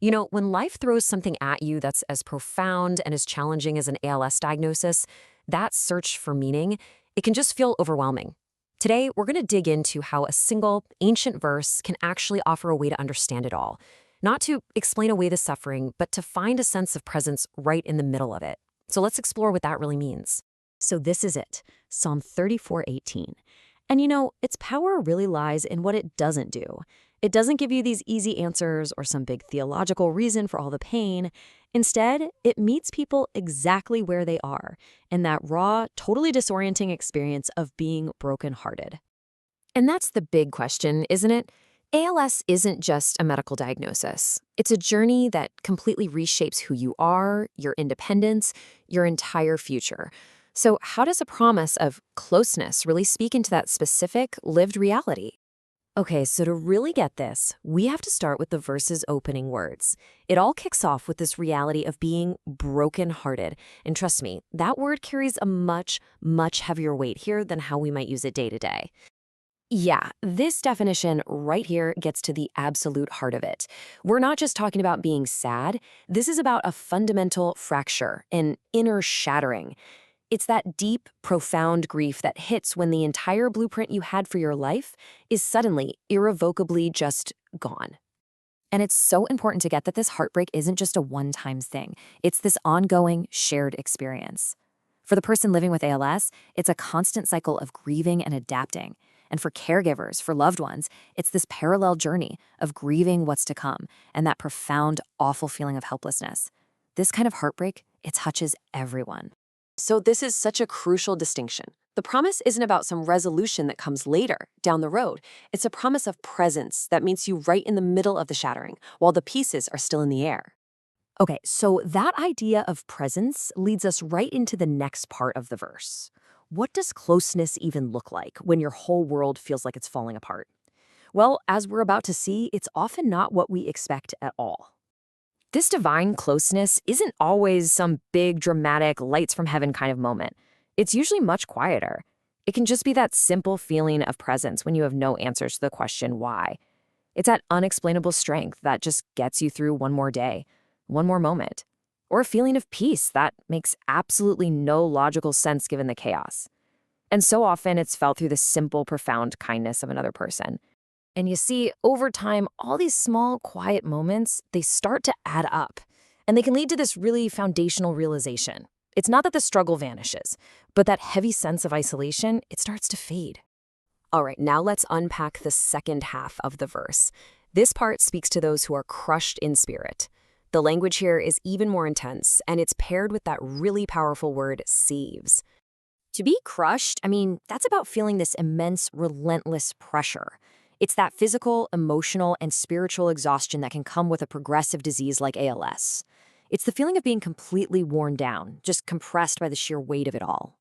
You know, when life throws something at you that's as profound and as challenging as an ALS diagnosis, that search for meaning, it can just feel overwhelming. Today, we're going to dig into how a single ancient verse can actually offer a way to understand it all. Not to explain away the suffering, but to find a sense of presence right in the middle of it. So let's explore what that really means. So this is it, Psalm 34:18. And you know, its power really lies in what it doesn't do. It doesn't give you these easy answers or some big theological reason for all the pain. Instead, it meets people exactly where they are, in that raw, totally disorienting experience of being brokenhearted. And that's the big question, isn't it? ALS isn't just a medical diagnosis. It's a journey that completely reshapes who you are, your independence, your entire future. So, how does a promise of closeness really speak into that specific lived reality? Okay, so to really get this, we have to start with the verse's opening words. It all kicks off with this reality of being brokenhearted. And trust me, that word carries a much, much heavier weight here than how we might use it day to day. Yeah, this definition right here gets to the absolute heart of it. We're not just talking about being sad. This is about a fundamental fracture, an inner shattering. It's that deep, profound grief that hits when the entire blueprint you had for your life is suddenly, irrevocably just gone. And it's so important to get that this heartbreak isn't just a one-time thing. It's this ongoing, shared experience. For the person living with ALS, it's a constant cycle of grieving and adapting. And for caregivers, for loved ones, it's this parallel journey of grieving what's to come and that profound, awful feeling of helplessness. This kind of heartbreak, it touches everyone. So this is such a crucial distinction. The promise isn't about some resolution that comes later, down the road. It's a promise of presence that meets you right in the middle of the shattering, while the pieces are still in the air. Okay, so that idea of presence leads us right into the next part of the verse. What does closeness even look like when your whole world feels like it's falling apart? Well, as we're about to see, it's often not what we expect at all. This divine closeness isn't always some big, dramatic, lights from heaven kind of moment. It's usually much quieter. It can just be that simple feeling of presence when you have no answers to the question why. It's that unexplainable strength that just gets you through one more day, one more moment, or a feeling of peace that makes absolutely no logical sense given the chaos. And so often it's felt through the simple, profound kindness of another person. And you see, over time, all these small, quiet moments, they start to add up. And they can lead to this really foundational realization. It's not that the struggle vanishes, but that heavy sense of isolation, it starts to fade. All right, now let's unpack the second half of the verse. This part speaks to those who are crushed in spirit. The language here is even more intense, and it's paired with that really powerful word, saves. To be crushed, that's about feeling this immense, relentless pressure. It's that physical, emotional, and spiritual exhaustion that can come with a progressive disease like ALS. It's the feeling of being completely worn down, just compressed by the sheer weight of it all.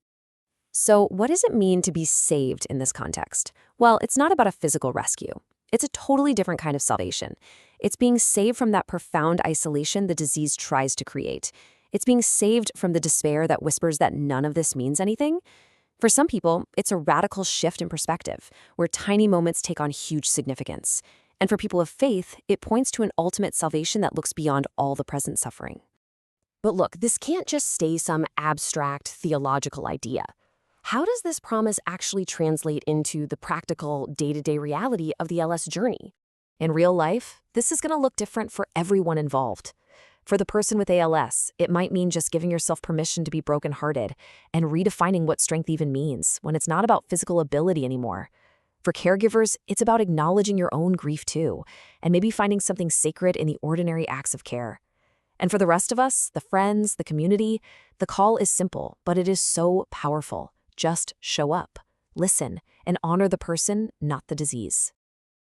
So, what does it mean to be saved in this context? Well, it's not about a physical rescue. It's a totally different kind of salvation. It's being saved from that profound isolation the disease tries to create. It's being saved from the despair that whispers that none of this means anything. For some people, it's a radical shift in perspective, where tiny moments take on huge significance. And for people of faith, it points to an ultimate salvation that looks beyond all the present suffering. But look, this can't just stay some abstract theological idea. How does this promise actually translate into the practical, day-to-day reality of the ALS journey? In real life, this is going to look different for everyone involved. For the person with ALS, it might mean just giving yourself permission to be brokenhearted and redefining what strength even means when it's not about physical ability anymore. For caregivers, it's about acknowledging your own grief too, and maybe finding something sacred in the ordinary acts of care. And for the rest of us, the friends, the community, the call is simple, but it is so powerful. Just show up, listen, and honor the person, not the disease.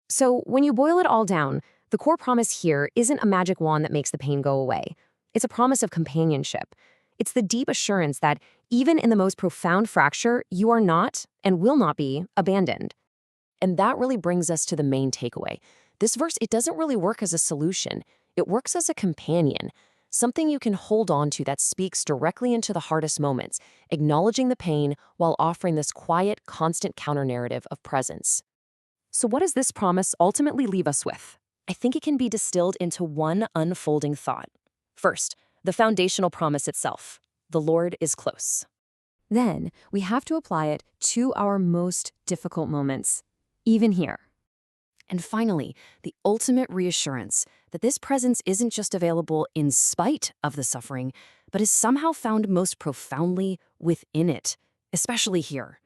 So when you boil it all down, the core promise here isn't a magic wand that makes the pain go away. It's a promise of companionship. It's the deep assurance that even in the most profound fracture, you are not and will not be abandoned. And that really brings us to the main takeaway. This verse, it doesn't really work as a solution. It works as a companion, something you can hold on to that speaks directly into the hardest moments, acknowledging the pain while offering this quiet, constant counter-narrative of presence. So what does this promise ultimately leave us with? I think it can be distilled into one unfolding thought. First, the foundational promise itself. The Lord is close. Then, we have to apply it to our most difficult moments, even here. And finally, the ultimate reassurance that this presence isn't just available in spite of the suffering, but is somehow found most profoundly within it, especially here,